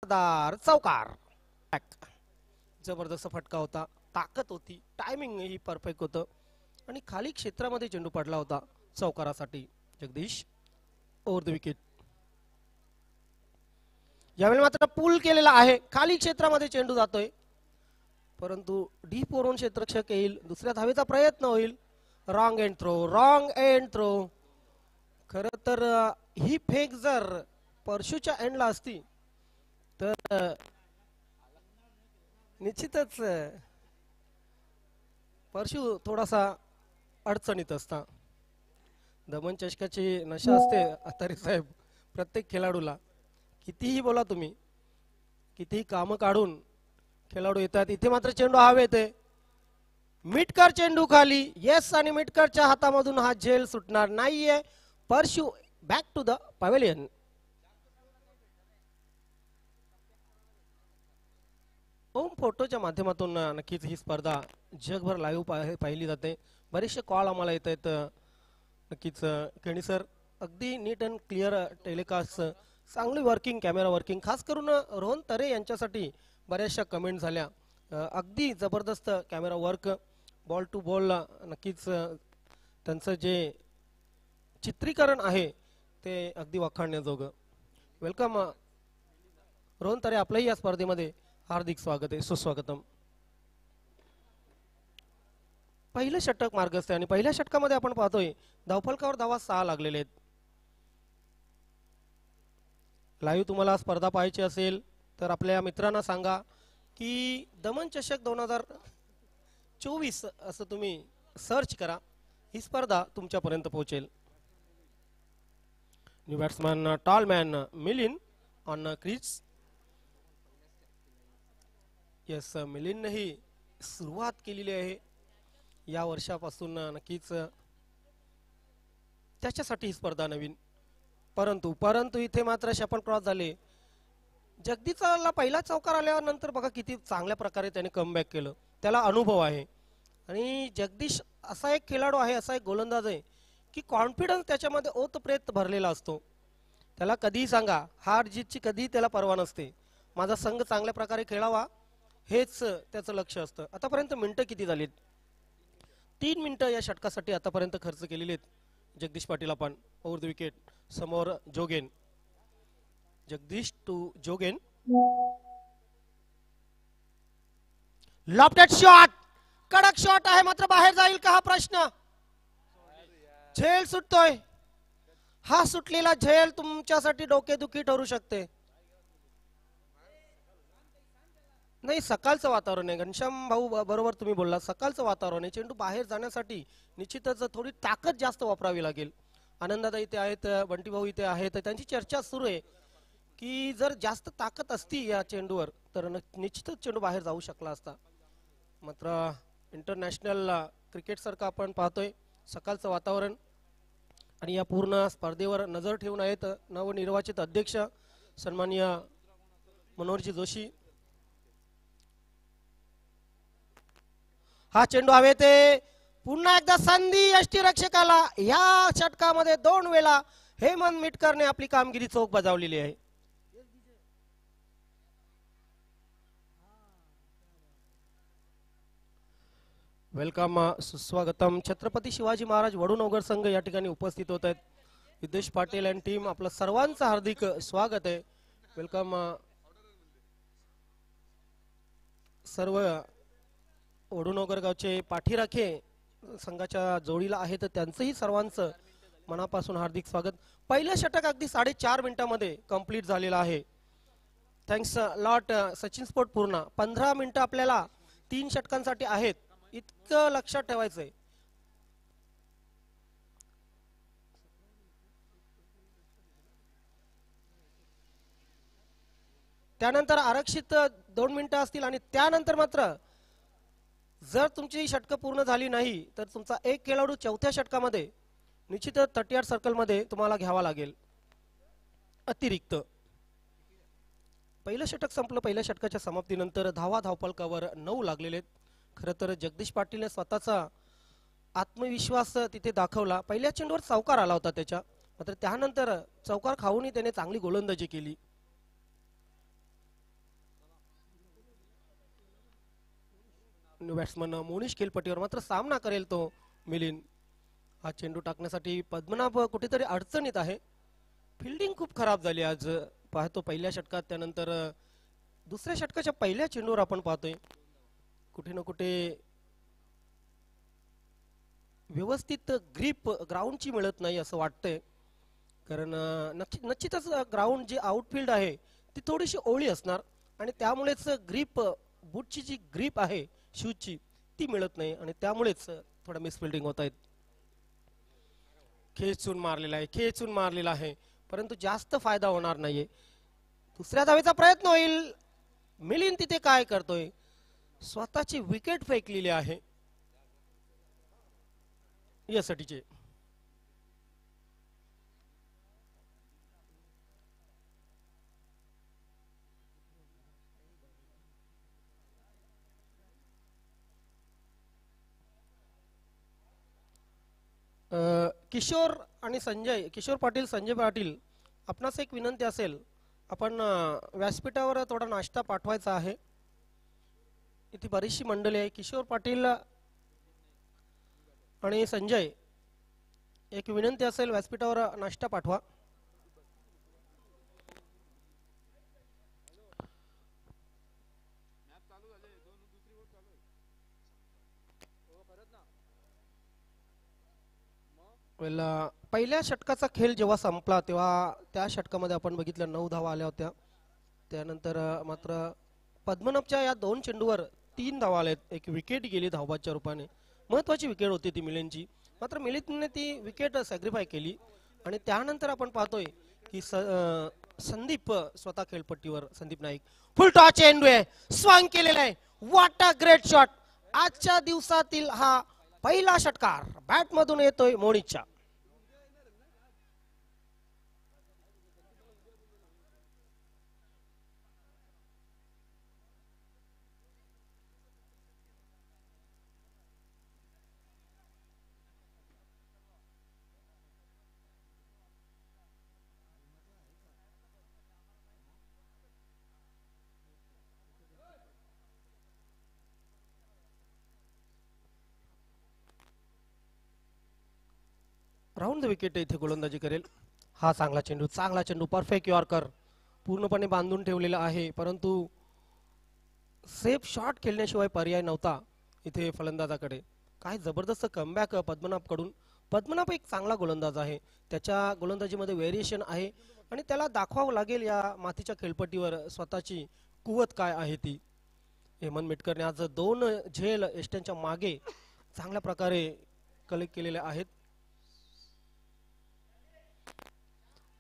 चौकार. जबरदस्त फटका होता, ताकद होती, टायमिंग ही परफेक्ट होतं आणि खाली क्षेत्रामध्ये चेंडू पडला होता चौकारासाठी. Jagdish over the wicket. यावेळी मात्र पूल केलेला आहे, खाली क्षेत्रामध्ये चेंडू जातोय परंतु डीप वरून क्षेत्ररक्षक येईल, दुसऱ्या धावेचा प्रयत्न होईल. Wrong end throw, wrong end throw. खर तर ही फेक जर परशूच्या एंडला असती तर निश्चितच परशू थोडासा अडचणीत असता. दमन चषकाची नशा असते अतारे साहेब प्रत्येक खेळाडूला. कितीही बोला तुम्ही, कितीही कामं काढून खेळाडू येतात. इथे मात्र चेंडू हवे येते, मिटकर चेंडू खाली. येस, आणि मिटकरच्या हातामधून हा झेल सुटणार नाहीये. Parshu back to the pavilion. Home फोटोच्या माध्यमातून नक्कीच ही स्पर्धा जगभर लाईव्ह पाहिली जाते. बरेचसे कॉल आम्हाला येत आहेत. नक्कीच केणी सर अगदी नीट अँड क्लिअर टेलिकास्ट, चांगली वर्किंग, कॅमेरा वर्किंग. खास करून रोहन तरे यांच्यासाठी बऱ्याचशा कमेंट झाल्या. अगदी जबरदस्त camera work, ball to ball. नक्कीच त्यांचं जे चित्रीकरण आहे ते अगदी वाखाणण्याजोगं. वेलकम रोहन तरे, आपलंही या स्पर्धेमध्ये हार्दिक स्वागत आहे, सुस्वागतम. पहिलं षटक मार्गस्थ आहे आणि पहिल्या षटकामध्ये आपण पाहतोय धावफलकावर धावा 6 लागलेले आहेत. लाईव्ह तुम्हाला स्पर्धा पाहायची असेल तर आपल्या मित्रांना सांगा की दमन चषक 2024 असं तुम्ही सर्च करा, ही स्पर्धा तुमच्यापर्यंत पोहोचेल. New batsman tall man Milind on crease. Yes, मिलिंदनेही सुरुवात केलेली आहे या वर्षापासून. नक्कीच त्याच्यासाठी ही स्पर्धा नवीन. परंतु इथे मात्र शफल क्रॉस झाले. जगदीशला पहिला चौकार आल्यानंतर बघा किती चांगल्या प्रकारे त्याने कमबॅक केलं. त्याला अनुभव आहे आणि जगदीश असा एक खेळाडू आहे, असा एक गोलंदाज आहे की कॉन्फिडन्स त्याच्यामध्ये ओतप्रेत भरलेला असतो. त्याला कधीही सांगा, हार जीतची कधीही त्याला पर्वा नसते. माझा संघ चांगल्या प्रकारे खेळावा हेच त्याचं लक्ष असतं. आतापर्यंत मिनिटं किती झालीत? 3 मिनिटं या षटकासाठी आतापर्यंत खर्च केलेले आहेत जगदीश पाटील. आपण ओव्हर द विकेट. समोर Jogen. Jagdish to Jogen. Lofted shot, कडक शॉट आहे मात्र बाहेर जाईल का हा प्रश्न. झेल सुटतोय. हा सुटलेला झेल तुमच्यासाठी डोकेदुखी ठरू शकते. नाही, सकाळचं वातावरण आहे घनश्याम भाऊ, बरोबर तुम्ही बोलला. सकाळचं वातावरण आहे, चेंडू बाहेर जाण्यासाठी निश्चितच थोडी ताकद जास्त वापरावी लागेल. आनंदादा इथे आहेत, बंटी भाऊ इथे आहेत, त्यांची चर्चा सुरू आहे की जर जास्त ताकद असती या चेंडूवर तर निश्चितच चेंडू बाहेर जाऊ शकला असता. मात्र इंटरनॅशनल क्रिकेट सारखं आपण पाहतोय सकाळचं वातावरण. आणि या पूर्ण स्पर्धेवर नजर ठेवून आहेत नवनिर्वाचित अध्यक्ष सन्माननीय मनोहरजी जोशी. हा चेंडू हवे ते पुन्हा एकदा संधी यष्टीरक्षकाला. या षटकामध्ये 2 वेळा हेमंत मिटकरने आपली कामगिरी चोख बजावलेली आहे. वेलकम, सुस्वागतम. छत्रपती शिवाजी महाराज वडूनगर संघ या ठिकाणी उपस्थित होत आहेत. विदेश पाटील आणि टीम, आपलं सर्वांचं हार्दिक स्वागत आहे. वेलकम. सर्व वडूनगर गावचे पाठीराखे संघाच्या जोडीला आहेत, त्यांचंही सर्वांचं मनापासून हार्दिक स्वागत. पहिलं षटक अगदी 4.5 मिनिटांमध्ये कंप्लीट झालेलं आहे. Thanks lot Sachin sport. पूर्ण 15 मिनिटं आपल्याला 3 षटकांसाठी आहेत, इतकं लक्षात ठेवायचंय. त्यानंतर आरक्षित 2 मिनिटं असतील आणि त्यानंतर मात्र जर तुमची षटकं पूर्ण झाली नाही तर तुमचा एक खेळाडू चौथ्या षटकामध्ये निश्चितच 38 सर्कलमध्ये तुम्हाला घ्यावा लागेल अतिरिक्त. पहिलं षटक संपलं. पहिल्या षटकाच्या समाप्तीनंतर धावफलकावर 9 लागलेले आहेत. खरं तर जगदीश पाटीलने स्वतःचा आत्मविश्वास तिथे दाखवला. पहिल्या चेंडूवर चौकार आला होता त्याच्या, मात्र त्यानंतर चौकार खाऊनही त्याने चांगली गोलंदाजी केली. बॅट्समन मोनिश खेलपट्टीवर मात्र सामना करेल तो मिलिंद. हा चेंडू टाकण्यासाठी पद्मनाभ कुठेतरी अडचणीत आहे. फिल्डिंग खूप खराब झाली आज पाहतो पहिल्या षटकात. त्यानंतर दुसऱ्या षटकाच्या पहिल्या चेंडूवर आपण पाहतोय कुठे ना कुठे व्यवस्थित ग्रीप ग्राउंडची मिळत नाही असं वाटतंय. कारण निश्चितच ग्राउंड जी आउटफील्ड आहे ती थोडीशी ओळी असणार आणि त्यामुळेच ग्रीप बूटची जी ग्रीप आहे शूजची ती मिळत नाही आणि त्यामुळेच थोडं मिसफिल्डिंग होत आहेत. खेचून मारलेला आहे परंतु जास्त फायदा होणार नाहीये. दुसऱ्या धावेचा प्रयत्न होईल. मिलिंद तिथे काय करतोय, स्वतःची विकेट फेकलेली आहे यासाठीचे. किशोर आणि किशोर पाटील संजय पाटील आपणास एक विनंती असेल, आपण व्यासपीठावर थोडा नाश्ता पाठवायचा आहे. इथे बरीचशी मंडळी आहे. किशोर पाटील आणि संजय एक विनंती असेल, व्यासपीठावर नाश्ता पाठवा. पहिल्या षटकाचा खेळ जेव्हा संपला तेव्हा त्या षटकामध्ये आपण बघितलं 9 धावा आल्या होत्या. त्यानंतर मात्र पद्मनाभच्या या 2 चेंडूवर 3 धावा आल्या. एक विकेट गेली धावबादच्या रूपाने. महत्वाची विकेट होती ती मिलिंदची. मात्र मिलिंदने ती विकेट सॅक्रिफाय केली आणि त्यानंतर आपण पाहतोय की संदीप स्वतः खेळपट्टीवर. संदीप नाईक फुल टॉस चेंडू आहे, स्वांग केलेला आहे. What a great shot. आजच्या दिवसातील हा पहिला षटकार बॅट मधून येतोय मोनिशचा. राऊंड द विकेट इथे गोलंदाजी करेल. हा चांगला चेंडू परफेक्ट यॉर्कर पूर्णपणे बांधून ठेवलेला आहे. परंतु सेफ शॉट खेळण्याशिवाय पर्याय नव्हता इथे फलंदाजाकडे. काय जबरदस्त कमबॅक पद्मनाभ कडून. पद्मनाभ एक चांगला गोलंदाज आहे, त्याच्या गोलंदाजीमध्ये व्हेरिएशन आहे आणि त्याला दाखवावं लागेल या मातीच्या खेळपट्टीवर स्वतःची कुवत काय आहे ती. हेमंत मिटकरने आज 2 झेल एस्टनच्या मागे चांगल्या प्रकारे कलेक्ट केलेले आहेत.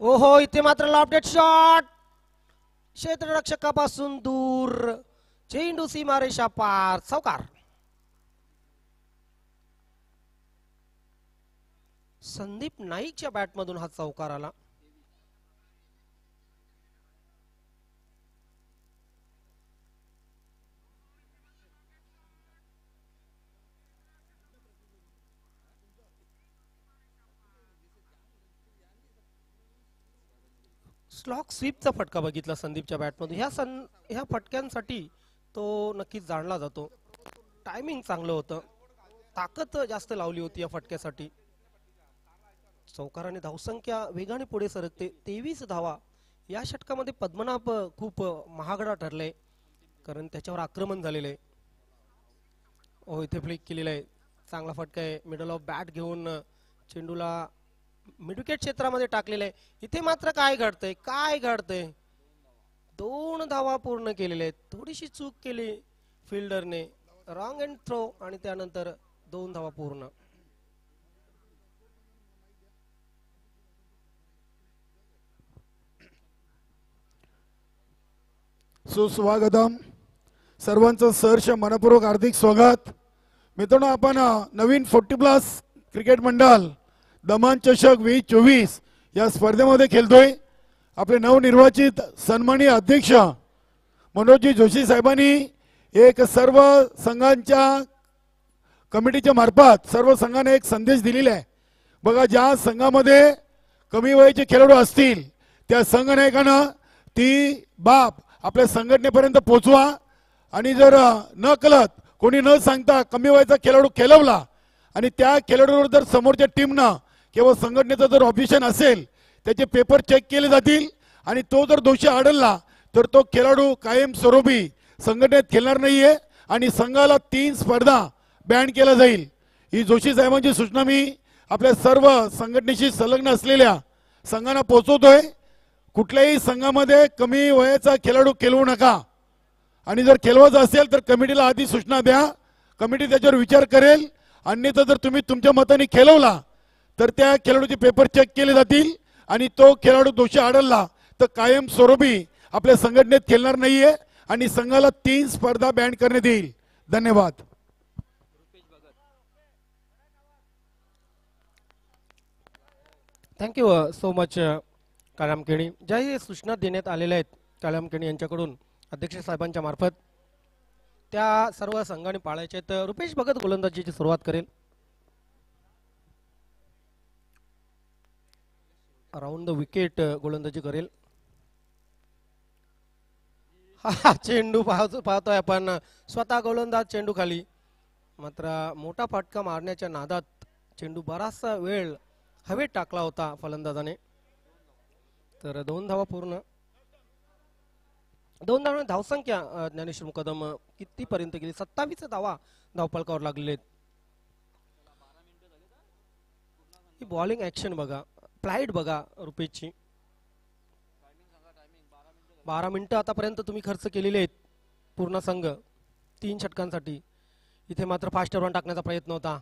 ओहो, इथे मात्र लॉफ्टेड शॉट क्षेत्ररक्षकापासून दूर. चेंडू सीमारेषा पार. चौकार. संदीप नाईकच्या बॅटमधून हा चौकार आला. स्लॉक स्वीपचा फटका बघितला संदीपच्या बॅटमधून. ह्या फटक्यांसाठी तो नक्कीच जाणला जातो. टायमिंग चांगलं होतं, ताकद जास्त लावली होती या फटक्यासाठी. चौकाराने धावसंख्या वेगाने पुढे सरकते. 23 धावा. या षटकामध्ये पद्मनाभ खूप महागडा ठरलाय कारण त्याच्यावर आक्रमण झालेलं आहे. ओ, इथे फ्लिक केलेला आहे. चांगला फटका आहे. मिडल ऑफ बॅट घेऊन चेंडूला मिडविकेट क्षेत्रामध्ये टाकलेलं आहे. इथे मात्र काय घडतंय 2 धावा पूर्ण केलेल्या आहेत. थोडीशी चूक केली फिल्डरने, रॉंग अँड थ्रो आणि त्यानंतर 2 धावा पूर्ण. सुस्वागतम. सर्वांचं सहर्ष मनपूर्वक हार्दिक स्वागत. मित्रांनो, आपण नवीन 40+ क्रिकेट मंडळ दमान चषक 2024 या स्पर्धेमध्ये खेळतोय. आपले नवनिर्वाचित सन्माननीय अध्यक्ष मनोजजी जोशी साहेबांनी एक सर्व संघांच्या कमिटीच्या मार्फत सर्व संघांना एक संदेश दिलेला आहे. बघा, ज्या संघामध्ये कमी वयाचे खेळाडू असतील त्या संघनायकांना ती बाब आपल्या संघटनेपर्यंत पोहोचवा आणि जर न कळत कोणी न सांगता कमी वयाचा खेळाडू खेळवला आणि त्या खेळाडूवर जर समोरच्या टीमनं किंवा संघटनेचं जर ऑब्जेक्शन असेल त्याचे पेपर चेक केले जातील आणि तो जर दोषी आढळला तर तो खेळाडू कायमस्वरूपी संघटनेत खेळणार नाहीये आणि संघाला 3 स्पर्धा बॅन केला जाईल. ही जोशी साहेबांची सूचना मी आपल्या सर्व संघटनेशी संलग्न असलेल्या संघांना पोहोचवतोय. कुठल्याही संघामध्ये कमी वयाचा खेळाडू खेळवू नका आणि जर खेळवायचं असेल तर कमिटीला आधी सूचना द्या. कमिटी त्याच्यावर विचार करेल. अन्यथा जर तुम्ही तुमच्या मताने खेळवला तर त्या खेळाडूचे पेपर चेक केले जातील आणि तो खेळाडू दोषी आढळला तर कायमस्वरूपी आपल्या संघटनेत खेळणार नाहीये आणि संघाला 3 स्पर्धा बॅन करण्यात येईल. धन्यवाद. Thank you so much Kalamkhedi. ज्याही सूचना देण्यात आलेल्या आहेत काळामखेडी यांच्याकडून अध्यक्ष साहेबांच्या मार्फत त्या सर्व संघाने पाळायचे. तर रुपेश भगत गोलंदाजीची सुरुवात करेल. अराउंड द विकेट गोलंदाजी करेल. हा चेंडू पाहतोय आपण. स्वतः गोलंदाज चेंडू खाली. मात्र मोठा फटका मारण्याच्या नादात चेंडू बराचसा वेळ हवेत टाकला होता फलंदाजाने. तर 2 धावा पूर्ण. 2 धावा धावसंख्या ज्ञानेश्वर मुकदम कितीपर्यंत गेली? 27 धावा धावफलकावर लागलेले आहेत. ही बॉलिंग ऍक्शन बघा, फ्लाईट बघा रुपेशची. 12 मिनिटं आतापर्यंत तुम्ही खर्च केलेले आहेत पूर्ण संघ 3 षटकांसाठी. इथे मात्र फास्ट रन टाकण्याचा प्रयत्न होता.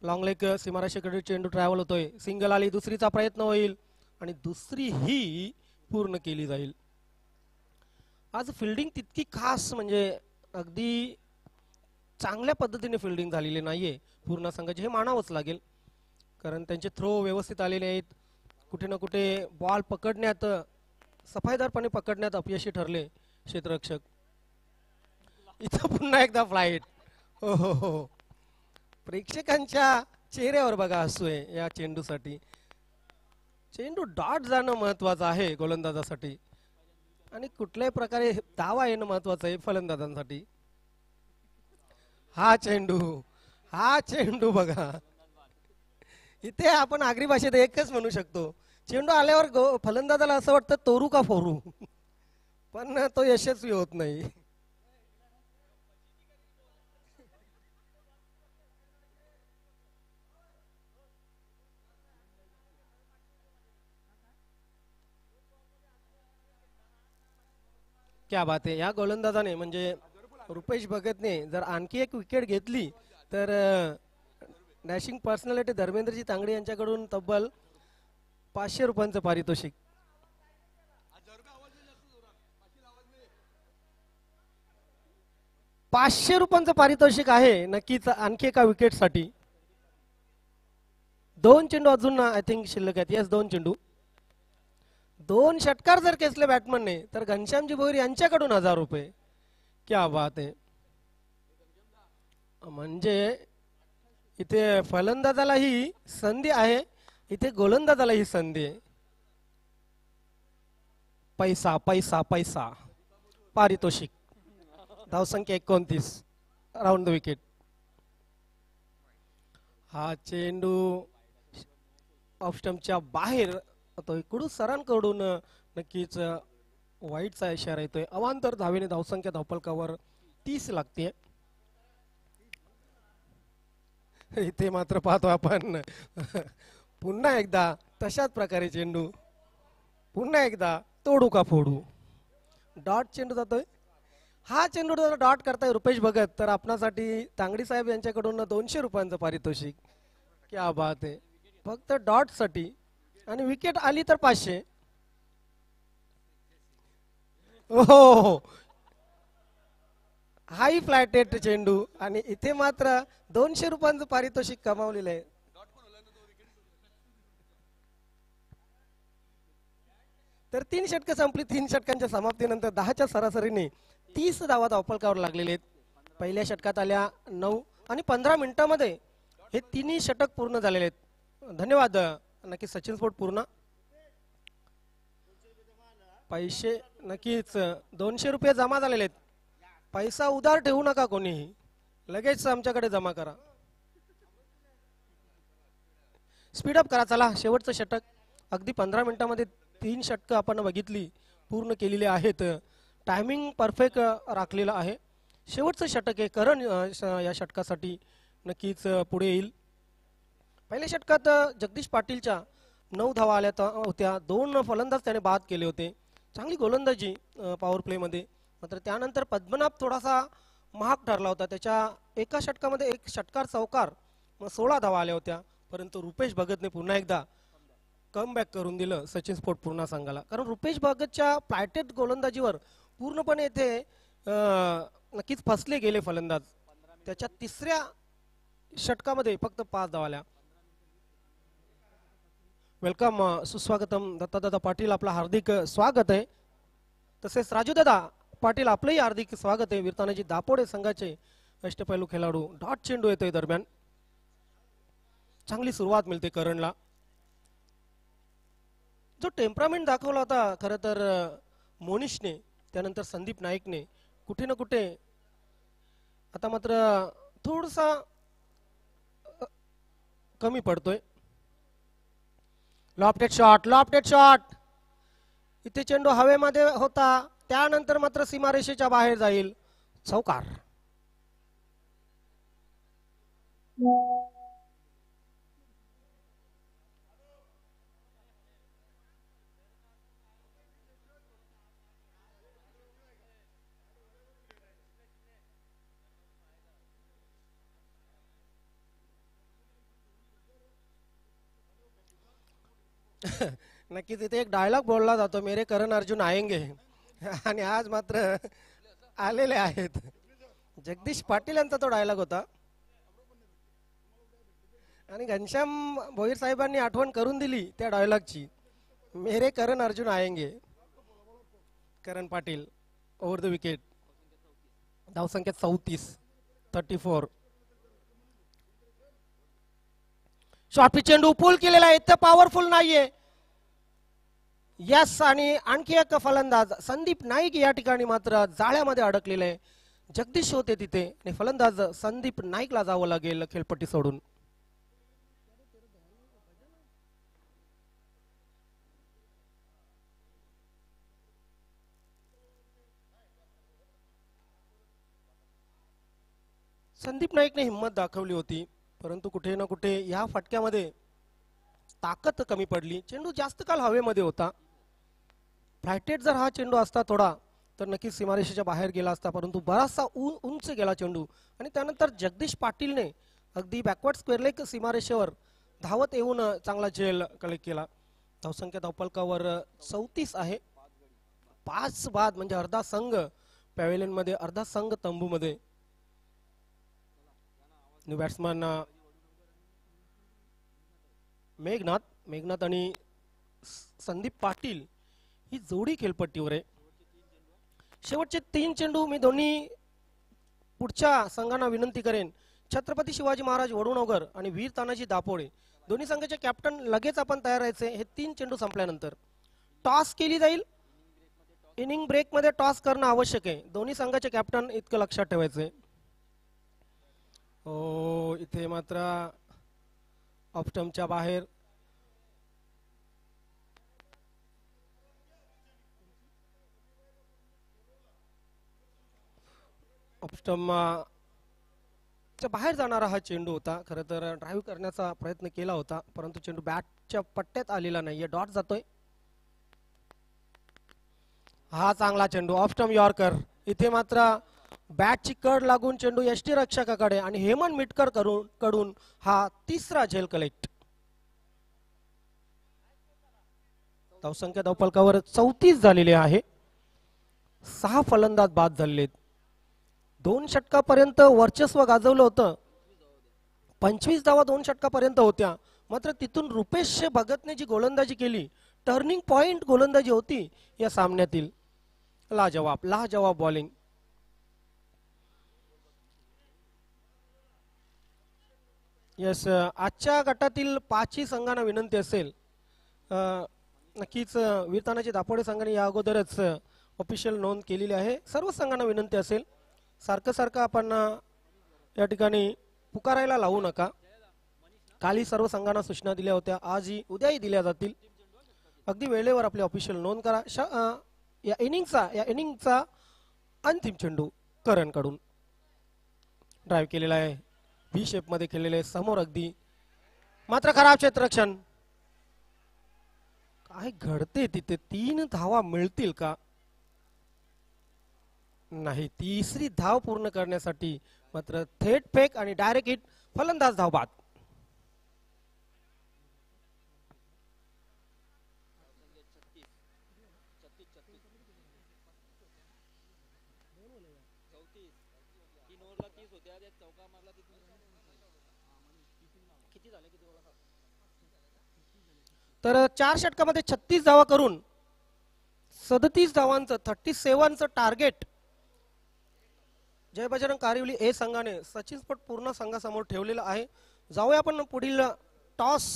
लॉंग लेग सीमारेषेकडे चेंडू ट्रॅव्हल होतोय. सिंगल आली, दुसरीचा प्रयत्न होईल आणि दुसरी ही पूर्ण केली जाईल. आज फिल्डिंग तितकी खास म्हणजे अगदी चांगल्या पद्धतीने फिल्डिंग झालेली नाहीये पूर्ण संघाची, हे मानावंच लागेल. कारण त्यांचे थ्रो व्यवस्थित आलेले आहेत. कुठे ना कुठे बॉल पकडण्यात सफाईदारपणे पकडण्यात अपयशी ठरले क्षेत्ररक्षक. इथं पुन्हा एकदा फ्लाईट. हो हो हो, प्रेक्षकांच्या चेहऱ्यावर बघा हसू आहे या चेंडूसाठी. चेंडू डॉट जाणं महत्वाचं आहे गोलंदाजासाठी आणि कुठल्याही प्रकारे धावा येणं महत्वाचं आहे फलंदाजांसाठी. हा चेंडू बघा. इथे आपण आगरी भाषेत एकच म्हणू शकतो, चेंडू आल्यावर फलंदाजाला असं वाटतं तोरू का फोरू, पण तो यशस्वी होत नाही. क्या बात आहे. या गोलंदाजाने म्हणजे रुपेश भगतने जर आणखी एक विकेट घेतली तर डॅशिंग पर्सनॅलिटी धर्मेंद्रजी तांगडी यांच्याकडून तब्बल 500 रुपयांचं पारितोषिक. ₹500 पारितोषिक आहे नक्कीच आणखी एका विकेटसाठी. 2 चेंडू अजून आय थिंक शिल्लक आहेत. येस, 2 चेंडू. 2 षटकार जर खेचले बॅट्समनने तर घनश्यामजी भोईर यांच्याकडून ₹1000. क्या बात आहे. म्हणजे इथे फलंदाजाला ही संधी आहे, इथे गोलंदाजाला ही संधी आहे. पैसा पैसा पैसा. पारितोषिक. धावसंख्या 29. Round the wicket. हा चेंडू ऑफ स्टंपच्या बाहेर तो इकडून सरांकडून नक्कीच वाईटचा इशारा येतोय. अवांतर धावेने धावसंख्या धावफलकावर 30 लागते. इथे मात्र पाहतो आपण पुन्हा एकदा तशाच प्रकारे चेंडू. पुन्हा एकदा तोडू का फोडू. डॉट चेंडू जातोय. हा चेंडू डॉट करताय रुपेश भगत तर आपणासाठी तांगडी साहेब यांच्याकडून ₹200 पारितोषिक. क्या बात आहे. फक्त डॉट साठी आणि विकेट आली तर 500. हो, हाई फ्लॅटेड चेंडू आणि इथे मात्र ₹200 पारितोषिक कमावलेलं आहे. तर 3 षटकं संपली. 3 षटकांच्या समाप्तीनंतर 10च्या सरासरीने 30 धावा धावफलकावर लागलेले आहेत. पहिल्या षटकात आल्या 9 आणि 15 मिनिटांमध्ये हे 3 षटक पूर्ण झालेले आहेत. धन्यवाद. नक्की सचिन स्पोर्ट पूर्ण. पैसे नक्कीच ₹200 जमा झालेले आहेत. पैसा उधार ठेवू नका कोणीही, लगेच आमच्याकडे जमा करा. स्पीडअप करा. चला शेवटचं षटक. अगदी 15 मिनिटांमध्ये 3 षटकं आपण बघितली, पूर्ण केलेली आहेत. टायमिंग परफेक्ट राखलेलं आहे. शेवटचं षटक आहे. करण या षटकासाठी नक्कीच पुढे येईल. पहिल्या षटकात जगदीश पाटीलच्या 9 धावा आल्या होत्या. 2 फलंदाज त्याने बाद केले होते. चांगली गोलंदाजी पॉवर प्लेमध्ये. मात्र त्यानंतर पद्मनाभ थोडासा महाग ठरला होता. त्याच्या एका षटकामध्ये 1 षटकार चौकार 16 धावा आल्या होत्या. परंतु रुपेश भगतने पुन्हा एकदा कमबॅक करून दिलं सचिन स्पोर्ट पूर्णा संघाला. कारण रुपेश भगतच्या फ्लायटेड गोलंदाजीवर पूर्णपणे येथे नक्कीच फसले गेले फलंदाज. त्याच्या तिसऱ्या षटकामध्ये फक्त 5 धावा आल्या. वेलकम, सुस्वागतम दत्तादादा पाटील, आपला हार्दिक स्वागत आहे. तसेच राजूदादा पाटील आपलंही हार्दिक स्वागत आहे. वीरतानाजी दापोडे संघाचे अष्टपैलू खेळाडू. डॉट चेंडू येतोय दरम्यान. चांगली सुरुवात मिळते करणला. जो टेम्परामेंट दाखवला होता खरं तर मोनिशने, त्यानंतर संदीप नाईकने, कुठे ना कुठे आता मात्र थोडासा कमी पडतोय. Lofted shot, lofted shot. इथे चेंडू हवेमध्ये होता, त्यानंतर मात्र सीमारेषेच्या बाहेर जाईल. चौकार. नक्कीच इथे एक डायलॉग बोलला जातो, मेरे करण अर्जुन आएंगे, आणि आज मात्र आलेले आहेत. जगदीश पाटील यांचा तो डायलॉग होता आणि घनश्याम भोईर साहेबांनी आठवण करून दिली त्या डायलॉगची. मेरे करण अर्जुन आएंगे. करण पाटील ओव्हर द विकेट. धावसंख्या 34. शॉर्ट पिच चेंडू पूल केलेला आहे, इतकं पॉवरफुल नाहीये. यस, आणि आणखी एक फलंदाज संदीप नाईक या ठिकाणी मात्र जाळ्यामध्ये अडकलेले आहे. जगदीश होते तिथे आणि फलंदाज संदीप नाईकला जावं लागेल खेळपट्टी सोडून. संदीप नाईकने हिंमत दाखवली होती, परंतु कुठे ना कुठे या फटक्यामध्ये ताकद कमी पडली. चेंडू जास्त काल हवेमध्ये होता. फ्लायटेड जर हा चेंडू असता थोडा तर नक्कीच सीमारेषेच्या बाहेर गेला असता, परंतु बराचसा उंच गेला चेंडू. आणि त्यानंतर जगदीश पाटीलने अगदी बॅकवर्ड स्क्वेअर लेग सीमारेषेवर धावत येऊन चांगला झेल कलेक्ट केला. धावसंख्या धावफलकावर 34 आहे. 5 बाद म्हणजे अर्धा संघ पॅव्हेलियन मध्ये, अर्धा संघ तंबू मध्ये. न्यू बॅट्समन मेघनाथ आणि संदीप पाटील ही जोडी खेळपट्टीवर आहे. शेवटचे 3 चेंडू मी दोन्ही पुढच्या संघांना विनंती करेन, छत्रपती शिवाजी महाराज वडुणगर आणि वीर तानाजी दापोडे दोन्ही संघाचे कॅप्टन लगेच आपण तयार राहायचे. हे 3 चेंडू संपल्यानंतर टॉस केली जाईल. इनिंग ब्रेक मध्ये टॉस करणं आवश्यक आहे. दोन्ही संघाचे कॅप्टन इतकं लक्षात ठेवायचंय. हो, इथे मात्र ऑफस्टंपच्या बाहेर. ऑफस्टंपच्या बाहेर जाणारा हा चेंडू होता. खरं तर ड्राईव्ह करण्याचा प्रयत्न केला होता, परंतु चेंडू बॅटच्या पट्ट्यात आलेला नाहीये. डॉट जातोय. हा चांगला चेंडू ऑफस्टंप यॉर्कर. इथे मात्र बॅटची कड लागून चेंडू यष्टी रक्षकाकडे आणि हेमंत मिटकर कडून हा तिसरा झेल कलेक्ट. धावसंख्या धावफलकावर 34 झालेली आहे. 6 फलंदाज बाद झालेत. 2 षटकापर्यंत वर्चस्व गाजवलं होतं. 25 धावा 2 षटकापर्यंत होत्या. मात्र तिथून रुपेश भगतने जी गोलंदाजी केली, टर्निंग पॉइंट गोलंदाजी होती या सामन्यातील. लाजवाब बॉलिंग. यस, आजच्या गटातील 5ही संघांना विनंती असेल, नक्कीच वीर तानाजी दापोडे संघाने या अगोदरच ऑफिशियल नोंद केलेली आहे. सर्व संघांना विनंती असेल सारखं सारखं आपण या ठिकाणी पुकारायला लावू नका. काली सर्व संघांना सूचना दिल्या होत्या, आजही उद्याही दिल्या जातील. अगदी वेळेवर आपली ऑफिशियल नोंद करा. या इनिंगचा अंतिम चेंडू करणकडून ड्राईव्ह केलेला आहे, व्ही शेप मध्ये केलेले आहे, समोर अगदी, मात्र खराब क्षेत्ररक्षण. काय घडते तिथे? 3 धावा मिळतील का? नाही. तिसरी धाव पूर्ण करण्यासाठी मात्र थेट फेक आणि डायरेक्ट हिट, फलंदाज धाव बाद. तर 4 षटकामध्ये 36 धावा करून 37 धावांचं 37चं टार्गेट जय बजरंग कारिवली ए संघाने सचिन स्पॉट पूर्ण संघासमोर ठेवलेलं आहे. जाऊया आपण पुढील टॉस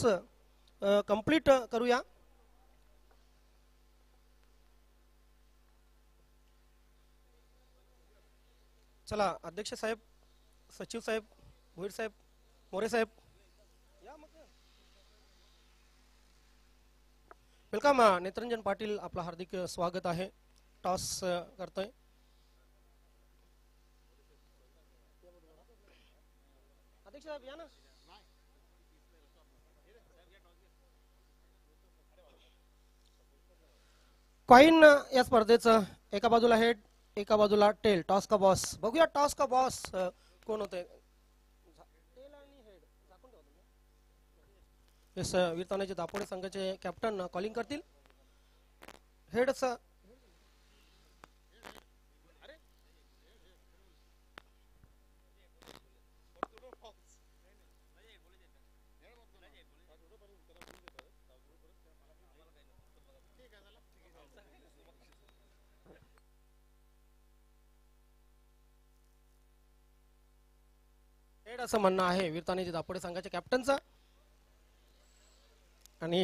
कंप्लीट करूया. चला अध्यक्ष साहेब, सचिव साहेब, भोईर साहेब, मोरे साहेब, वेलकम. नेत्रंजन पाटील आपला हार्दिक स्वागत आहे. टॉस करतोय. अध्यक्ष साहेब या ना. कॉइन या स्पर्धेचं एका बाजूला हेड, एका बाजूला टेल. टॉस का बॉस बघूया. टॉस का बॉस कोण होते? वीरतानाचे दापोडे संघाचे कॅप्टन कॉलिंग करतील. हेडच हेड असं म्हणणं आहे वीरतानाचे दापोडे संघाच्या कॅप्टनचं. आणि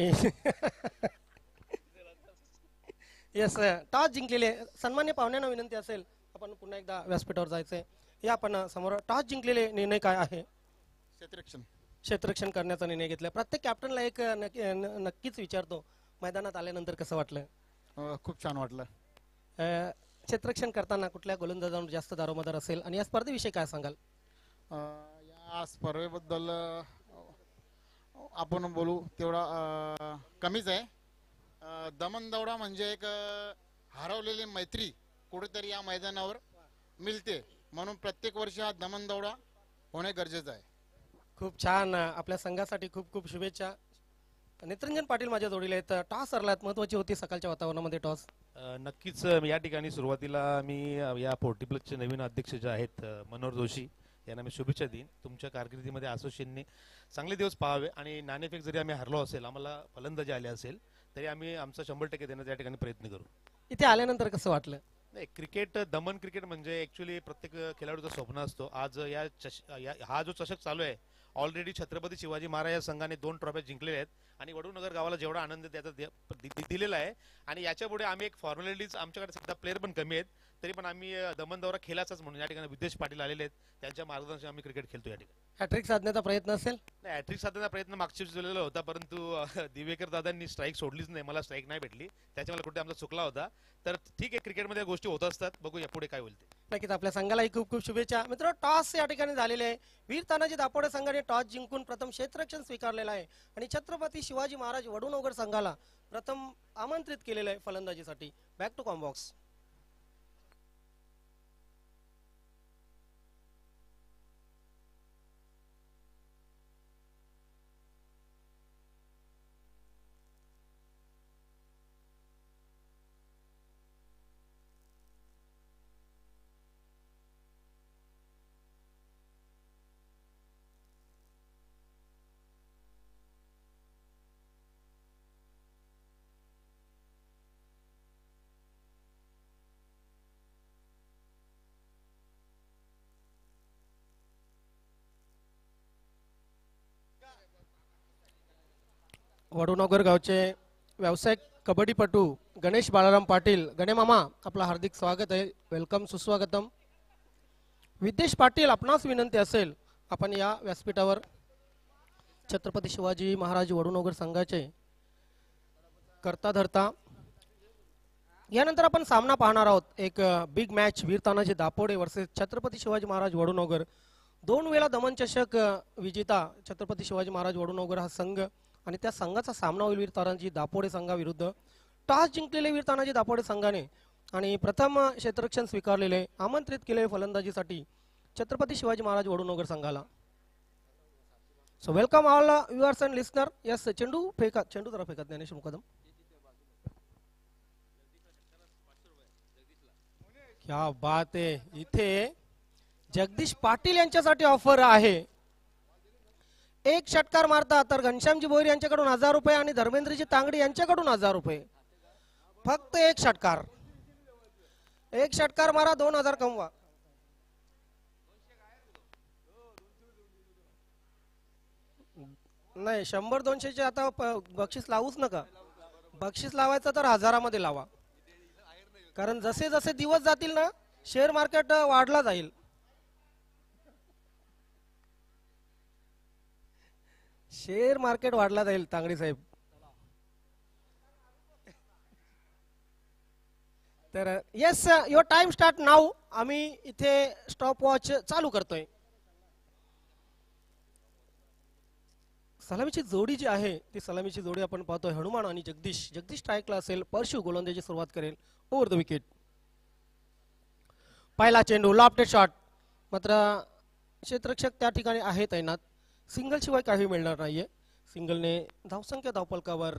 येस, टॉस जिंकलेले सन्मान्य पाहुण्यांना विनंती असेल आपण पुन्हा एकदा व्यासपीठावर जायचंय. या आपण समोर टॉस जिंकलेले निर्णय काय आहे? क्षेत्ररक्षण करण्याचा निर्णय घेतला. प्रत्येक कॅप्टनला एक नक्कीच विचारतो, मैदानात आल्यानंतर कसं वाटलं? खूप छान वाटलं. क्षेत्ररक्षण करताना कुठल्या गोलंदाजांवर जास्त दारोमदार असेल आणि या स्पर्धेविषयी काय सांगाल? या स्पर्धेबद्दल आपण बोलू तेवढा कमीच आहे. दमन दौडा म्हणजे एक हरवलेली मैत्री कुठेतरी या मैदानावर मिळते, म्हणून प्रत्येक वर्षी हा दमन दौडा होणे गरजेचं आहे. खूप छान. आपल्या संघासाठी खूप खूप शुभेच्छा. नेत्रंजन पाटील माझ्या जोडीला आहेत. टॉस हरलात, महत्वाची होती सकाळच्या वातावरणामध्ये टॉस. नक्कीच या ठिकाणी सुरुवातीला मी या 40 प्लसचे नवीन अध्यक्ष जे आहेत मनोहर जोशी यांना मी शुभेच्छा देईन. तुमच्या कारकिर्दीमध्ये असोसिएशनने चांगले दिवस पाहावे आणि नाणेफेक जरी आम्ही हरलो असेल, आम्हाला फलंदाजी आले असेल तरी आम्ही आमचा 100% देण्याचा या ठिकाणी प्रयत्न करू. इथे आल्यानंतर कसं वाटलं? नाही, क्रिकेट दमन क्रिकेट म्हणजे ऍक्च्युली प्रत्येक खेळाडूचा स्वप्न असतो. आज हा जो चषक चालू आहे, ऑलरेडी छत्रपती शिवाजी महाराज या संघाने 2 ट्रॉफ्या जिंकलेल्या आहेत आणि वडूनगर गावाला जेवढा आनंद त्याचा दिलेला आहे आणि याच्या पुढे आम्ही एक फॉर्मॅलिटीज, आमच्याकडे सध्या प्लेअर पण कमी आहेत तरी पण आम्ही दमन दौरा खेळाचाच म्हणून या ठिकाणी विद्येश पाटील आलेले आहेत, त्यांच्या मार्गदर्शनाने आम्ही क्रिकेट खेळतो. या ठिकाणी हॅट्रिक साधण्याचा प्रयत्न असेल? नाही, हॅट्रिक साधण्याचा प्रयत्न मागच्या वेळेस झालेला होता, परंतु दिवेकर दादांनी स्ट्राईक सोडलीच नाही, मला स्ट्राईक नाही भेटली, त्याच्यामुळे कुठे आमचा चुकला होता. तर ठीक आहे, क्रिकेटमध्ये गोष्टी होत असतात, बघूया पुढे काय होईल ते. नक्कीच आपल्या संघालाही खूप खूप शुभेच्छा. मित्र, टॉस या ठिकाणी झालेले आहे. वीर तानाजी दापोडे संघाने टॉस जिंकून प्रथम क्षेत्ररक्षण स्वीकारलेलं आहे आणि छत्रपती शिवाजी महाराज वडूनगर संघाला प्रथम आमंत्रित केलेलं आहे फलंदाजीसाठी. Back to combox. वडूनगर गावचे व्यावसायिक कबड्डीपटू गणेश बाळाराम पाटील, गणे मामा, आपला हार्दिक स्वागत आहे. वेलकम, सुस्वागतम. विद्येश पाटील, आपणास विनंती असेल आपण या व्यासपीठावर छत्रपती शिवाजी महाराज वडूनगर संघाचे करता धरता. यानंतर आपण सामना पाहणार आहोत. एक बिग मॅच, वीर तानाजी दापोडे वर्सेस छत्रपती शिवाजी महाराज वडूनगर. 2 वेळा दमन चषक विजेता छत्रपती शिवाजी महाराज वडूनगर हा संघ आणि त्या संघाचा सामना होईल वीर तानाजी दापोडे संघाविरुद्ध. टॉस जिंकलेले वीर तानाजी दापोडे संघाने आणि प्रथम क्षेत्ररक्षण स्वीकारलेले, आमंत्रित केले फलंदाजीसाठी छत्रपती शिवाजी महाराज वडूनगर संघाला. So welcome all viewers and listener. Yes, चेंडू जरा फेकत ज्ञानेश्वर मुकदम. क्या बात आहे. इथे जगदीश पाटील यांच्यासाठी ऑफर आहे. एक षटकार मारता तर घनश्यामजी भोईर यांच्याकडून 1000 रुपये आणि धर्मेंद्रजी तांगडी यांच्याकडून 1000 रुपये. फक्त एक षटकार मारा, 2000 कमवा. नाही, 100-200 आता बक्षीस लावूच नका. बक्षीस लावायचं तर 1000मध्ये लावा, कारण जसे जसे दिवस जातील ना शेअर मार्केट वाढला जाईल. शेअर मार्केट वाढला जाईल तांगडी साहेब. तर yes, your time start now. आम्ही इथे स्टॉप वॉच चालू करतोय. सलामीची जोडी जी आहे ती सलामीची जोडी आपण पाहतोय हनुमान आणि जगदीश. जगदीश स्ट्राईकला असेल, परशु गोलंदाजी सुरुवात करेल ओव्हर द विकेट. पहिला चेंडू लॉफ्टेड शॉट, मात्र क्षेत्ररक्षक त्या ठिकाणी आहे तैनात. सिंगल शिवाय काही मिळणार नाहीये. सिंगलने धावसंख्या धावफलकावर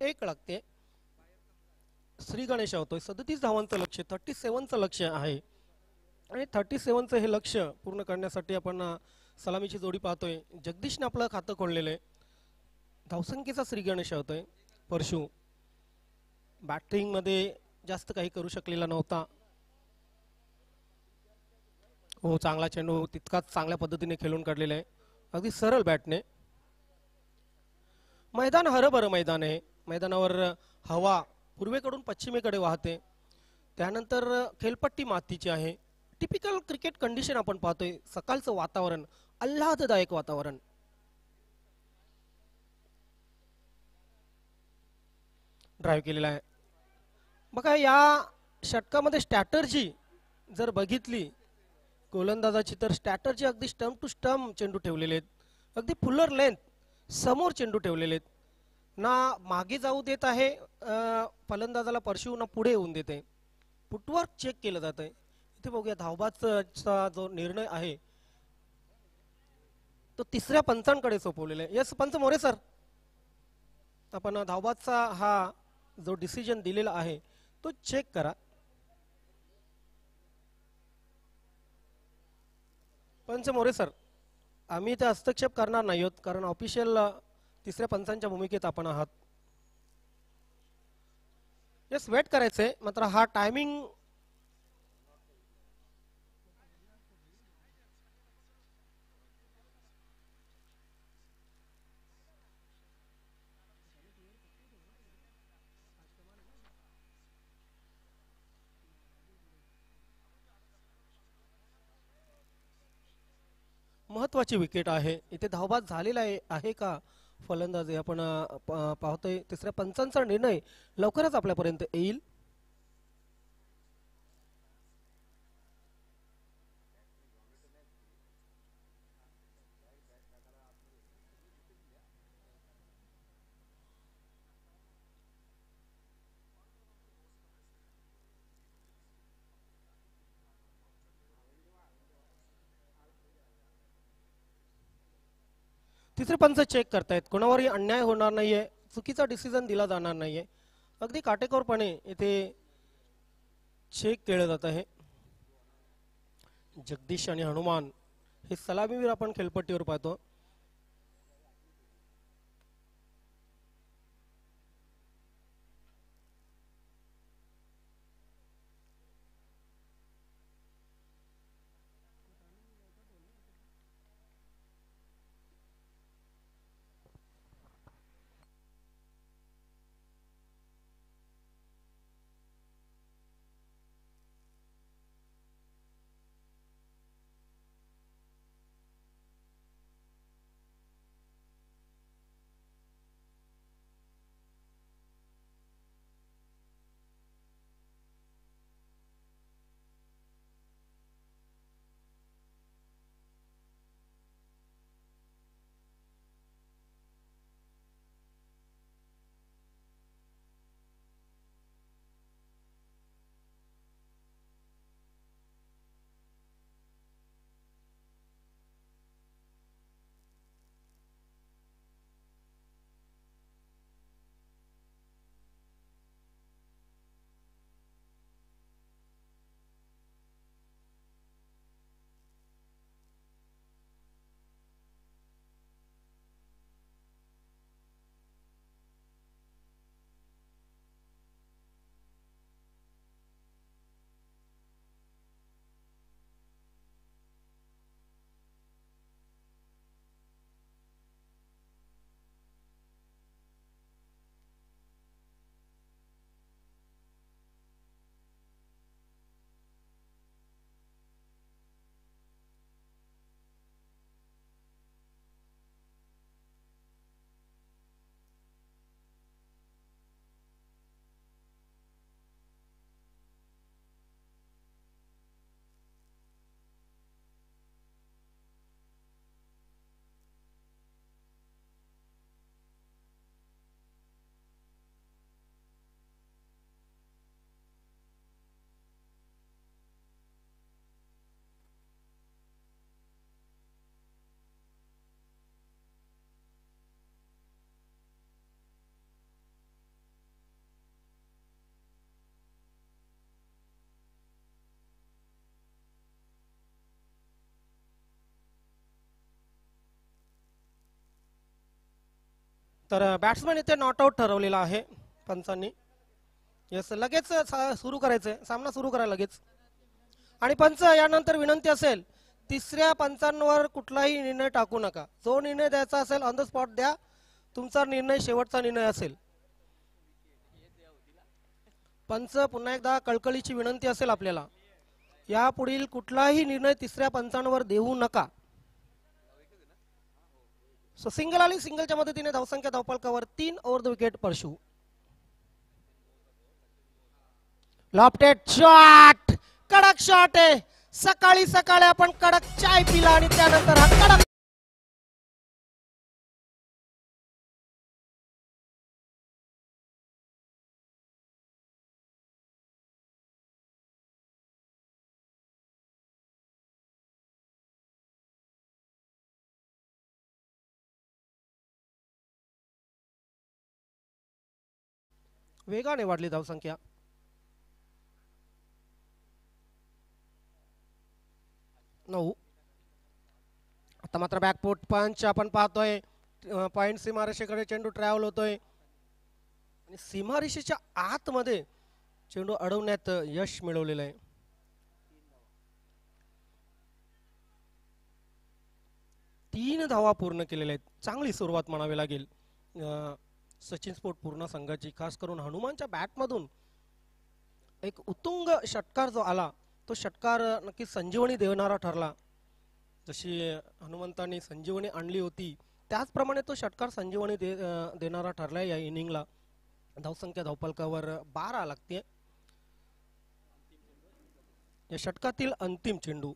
1 लागते. श्री गणेश होतोय. 37 धावांचं लक्ष, 37चं लक्ष आहे आणि 37चं हे लक्ष पूर्ण करण्यासाठी आपण सलामीची जोडी पाहतोय. जगदीशने आपलं खातं खोललेलं आहे. धावसंख्येचा श्री गणेश होतोय. परशु बॅटिंग मध्ये जास्त काही करू शकलेला नव्हता. हो, चांगला चेंडू तितकाच चांगल्या पद्धतीने खेळून काढलेला आहे, अगदी सरळ बॅटने. मैदान हरभरं मैदान आहे. मैदानावर हवा पूर्वेकडून पश्चिमेकडे वाहते. त्यानंतर खेळपट्टी मातीची आहे. टिपिकल क्रिकेट कंडिशन आपण पाहतोय. सकाळचं वातावरण आल्हाददायक वातावरण. ड्राईव्ह केलेला आहे. बघा, या षटकामध्ये स्ट्रॅटर्जी जर बघितली गोलंदाजाची तर स्ट्रॅटर्जी अगदी स्टंप टू स्टंप चेंडू ठेवलेले आहेत. अगदी फुलर लेंथ समोर चेंडू ठेवलेले आहेत. ना मागे जाऊ देत आहे फलंदाजाला परशु, ना पुढे येऊन देते. फुटवर्क चेक केलं जात आहे. इथे बघूया धावबादचा जो निर्णय आहे तो 3ऱ्या पंचांकडे सोपवलेला आहे. यस, पंच मोरे सर, आपण धावबादचा हा जो डिसिजन दिलेला आहे तो चेक करा. पंच मोरे सर, आम्ही इथे हस्तक्षेप करणार नाही आहोत, कारण ऑफिशियल 3ऱ्या पंचांच्या भूमिकेत आपण आहात. यस, वेट करायचंय. मात्र हा टायमिंग महत्वाची विकेट आहे. इथे धावबाद झालेला आहे का फलंदाजी आपण पाहतोय. 3ऱ्या पंचांचा निर्णय लवकरच आपल्यापर्यंत येईल. तिसरे पंच चेक करतायत. कोणावरही अन्याय होणार नाहीये, चुकीचा डिसिजन दिला जाणार नाहीये. अगदी काटेकोरपणे इथे चेक केलं जात आहे. जगदीश आणि हनुमान हे सलामीवीर आपण खेळपट्टीवर पाहतो. तर बॅट्समन इथे नॉट आउट ठरवलेला आहे पंचांनी. येस, लगेच सुरू करायचंय, सामना सुरू करा लगेच. आणि पंच यानंतर विनंती असेल, तिसऱ्या पंचांवर कुठलाही निर्णय टाकू नका. जो निर्णय द्यायचा असेल ऑन द स्पॉट द्या. तुमचा निर्णय शेवटचा निर्णय असेल. पंच पुन्हा एकदा कळकळीची विनंती असेल आपल्याला, यापुढील कुठलाही निर्णय तिसऱ्या पंचांवर देऊ नका. सो सिंगल आली, सिंगलच्या मदतीने धावसंख्या धावफलकावर 3 over the wicket Parshu. Lofted shot, कडक शॉट आहे. सकाळी सकाळी आपण कडक चाय पिला आणि त्यानंतर हा कडक वेगाने वाढली धावसंख्या. नऊ. आता मात्र बॅकफूट पंच आपण पाहतोय. पॉइंट सीमारेषेकडे चेंडू ट्रॅव्हल होतोय आणि सीमारेषेच्या आतमध्ये चेंडू अडवण्यात यश मिळवलेलं आहे. तीन धावा पूर्ण केलेल्या आहेत. चांगली सुरुवात म्हणावी लागेल सचिन स्पोर्ट पूर्ण संघाची. खास करून हनुमानच्या बॅटमधून एक उत्तुंग षटकार जो आला, तो षटकार नक्की संजीवनी देणारा ठरला. जशी हनुमंतांनी संजीवनी आणली होती त्याचप्रमाणे तो षटकार संजीवनी देणारा ठरला. या इनिंगला धावसंख्या धावफलकावर 12 लागते. या षटकातील अंतिम चेंडू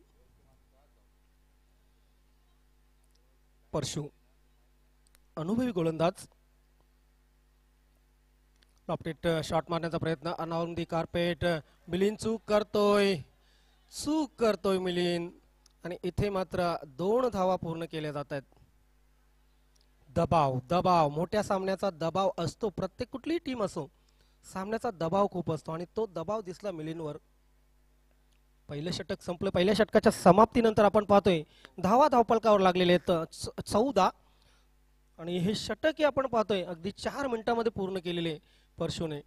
परशू, अनुभवी गोलंदाज. लॉफ्टेड शॉट मारण्याचा प्रयत्न, अनावरून दी कार्पेट. मिलिंद चूक करतोय मिलिंद. आणि इथे मात्र 2 धावा पूर्ण केल्या जात आहेत. दबाव मोठ्या सामन्याचा दबाव असतो. प्रत्येक कुठलीही टीम असो, सामन्याचा दबाव खूप असतो आणि तो दबाव दिसला मिलिंदवर. पहिलं षटक संपलं. पहिल्या षटकाच्या समाप्तीनंतर आपण पाहतोय धावा धावफलकावर लागलेले आहेत 14. आणि हे षटक आपण पाहतोय अगदी 4 मिनिटांमध्ये पूर्ण केलेले परशूने.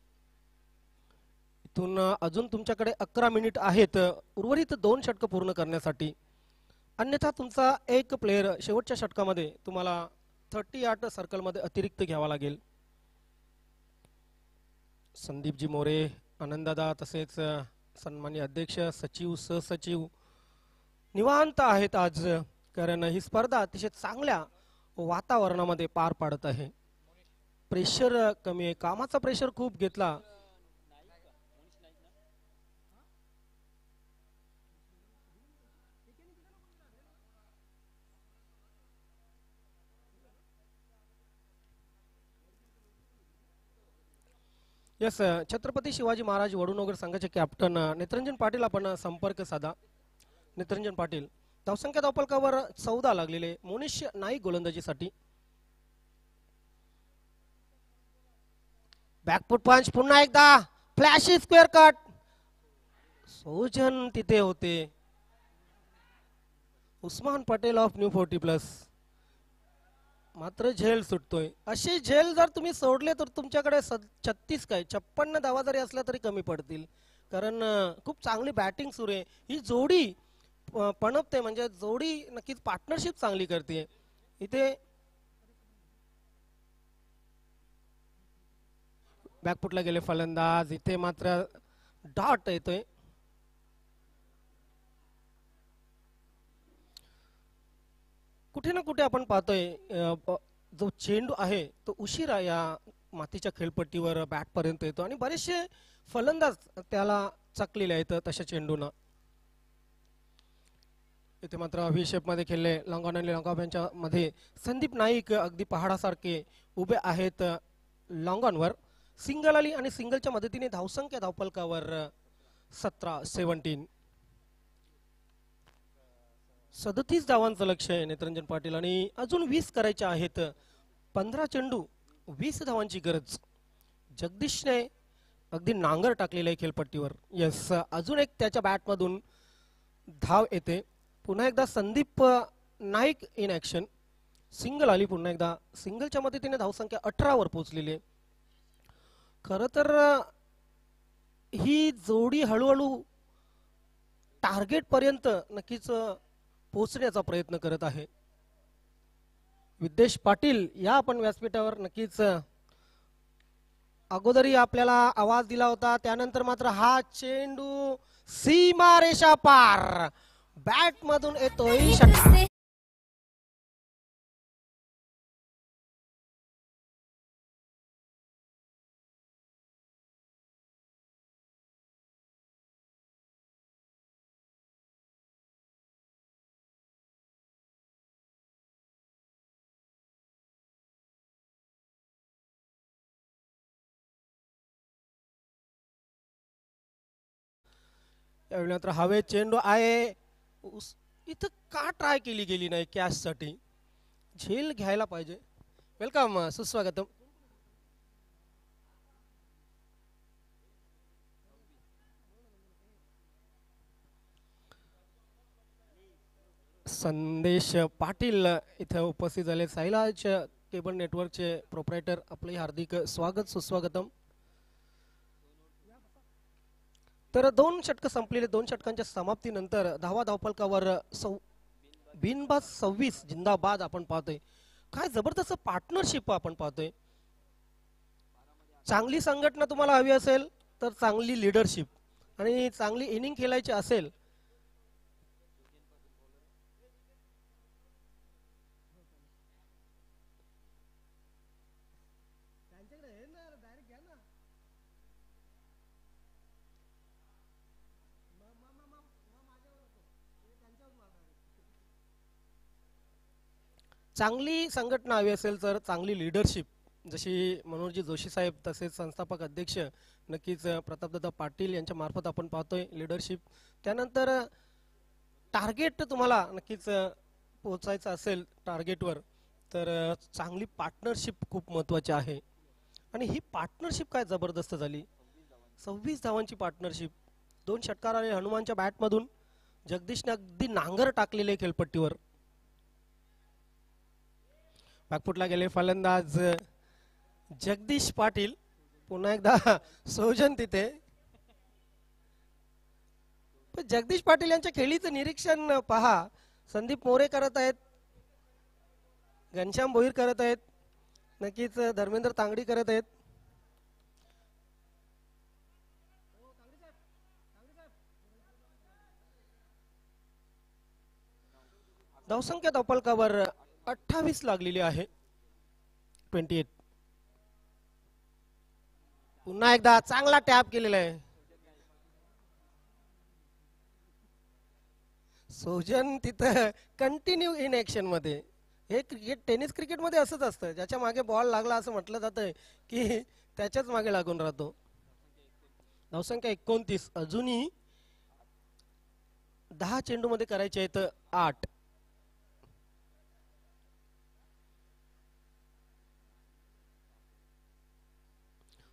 इथून अजून तुमच्याकडे 11 मिनिट आहेत उर्वरित 2 षटक पूर्ण करण्यासाठी. अन्यथा तुमचा एक प्लेयर शेवटच्या षटकामध्ये तुम्हाला 38 सर्कलमध्ये अतिरिक्त घ्यावा लागेल. संदीपजी मोरे, आनंददादा, तसेच सन्माननीय अध्यक्ष, सचिव, सहसचिव निवांत आहेत आज, कारण ही स्पर्धा अतिशय चांगल्या वातावरणामध्ये पार पाडत आहे. प्रेशर कमी आहे, कामाचा प्रेशर खूप घेतला. यस, छत्रपती शिवाजी महाराज वडूनगर संघाचे कॅप्टन नेत्रंजन पाटील आपण संपर्क साधा. नेत्रंजन पाटील, धावसंख्या धावफलकावर 14 लागलेले. मोनिश नाईक गोलंदाजीसाठी. बॅकफूट पंच, पुन्हा एकदा फ्लॅशी स्क्वेअर कट. सोजन तिथे होते. Usman Patel of new 40+. मात्र झेल सुटतोय. अशी झेल जर तुम्ही सोडले तर तुमच्याकडे 56 धावा जरी असल्या तरी कमी पडतील, कारण खूप चांगली बॅटिंग सुरू आहे. ही जोडी पणपते, म्हणजे जोडी नक्कीच पार्टनरशिप चांगली करते. इथे बॅकफुटला गेले फलंदाज. इथे मात्र डॉट येतोय. कुठे ना कुठे आपण पाहतोय जो चेंडू आहे तो उशिरा या मातीच्या खेळपट्टीवर बॅट पर्यंत येतो आणि बरेचसे फलंदाज त्याला चकलेले आहेत तशा चेंडूना. इथे मात्र व्ही शेप मध्ये खेळले लॉंग ऑन आणि लॉंग ऑफ यांच्या मध्ये संदीप नाईक अगदी पहाडासारखे उभे आहेत लॉंग ऑनवर. सिंगल आली आणि सिंगलच्या मदतीने धावसंख्या धावफलकावर 17 37 धावांचं लक्ष आहे नेत्रंजन पाटील आणि अजून 20 करायचे आहेत. 15 चेंडू 20 धावांची गरज. जगदीशने अगदी नांगर टाकलेला आहे खेळपट्टीवर. यस, अजून एक त्याच्या बॅटमधून धाव येते. पुन्हा एकदा Sandeep Naik in action. Single आली पुन्हा एकदा. सिंगलच्या मदतीने धावसंख्या 18 वर पोहोचलेली आहे. खरं तर ही जोडी हळूहळू टार्गेट पर्यंत नक्कीच पोहोचण्याचा प्रयत्न करत आहे. विद्येश पाटील या आपण व्यासपीठावर नक्कीच अगोदरही आपल्याला आवाज दिला होता. त्यानंतर मात्र हा चेंडू सीमारेषा पार बॅट मधून येतोय षटकार. यावेळी मात्र हवे चेंडू आहे. इथं का ट्राय केली गेली नाही कॅच साठी? झेल घ्यायला पाहिजे. वेलकम, सुस्वागतम. संदेश पाटील इथे उपस्थित झाले. साईलाज केबल नेटवर्कचे प्रोप्रायटर, आपले हार्दिक स्वागत सुस्वागतम. तर 2 षटक संपलेले. 2 षटकांच्या समाप्तीनंतर धावा धावफलकावर बिनबाद 26 जिंदाबाद आपण पाहतोय. काय जबरदस्त पार्टनरशिप आपण पाहतोय. चांगली संघटना तुम्हाला हवी असेल तर चांगली लीडरशिप आणि चांगली इनिंग खेळायची असेल चांगली संघटना हवी असेल तर चांगली लीडरशिप, जशी मनोहरजी जोशी साहेब तसेच संस्थापक अध्यक्ष नक्कीच प्रतापदादा पाटील यांच्या मार्फत आपण पाहतोय लीडरशिप. त्यानंतर टार्गेट तुम्हाला नक्कीच पोहोचायचं असेल टार्गेटवर तर चांगली पार्टनरशिप खूप महत्त्वाची आहे. आणि ही पार्टनरशिप काय जबरदस्त झाली. 26 धावांची पार्टनरशिप. 2 षटकार आणि हनुमानच्या बॅटमधून जगदीशने अगदी नांगर टाकलेले खेळपट्टीवर. बॅकफुटला गेले फलंदाज जगदीश पाटील. पुन्हा एकदा सोजन तिथे. पण जगदीश पाटील यांच्या खेळीचं निरीक्षण पहा. संदीप मोरे करत आहेत, घनश्याम भोईर करत आहेत, नक्कीच धर्मेंद्र तांगडी करत आहेत. धावसंख्या धावफलकावर 28 लागलेली आहे. 28. पुन्हा एकदा चांगला टॅप केलेला आहे. सोजन तिथं कंटिन्यू इन ऍक्शन मध्ये. हे क्रिकेट, टेनिस क्रिकेट मध्ये असंच असतं. ज्याच्या मागे बॉल लागला असं म्हटलं जातंय की त्याच्याच मागे लागून राहतो. धावसंख्या 29. अजूनही 10 चेंडू मध्ये करायचे आहेत 8.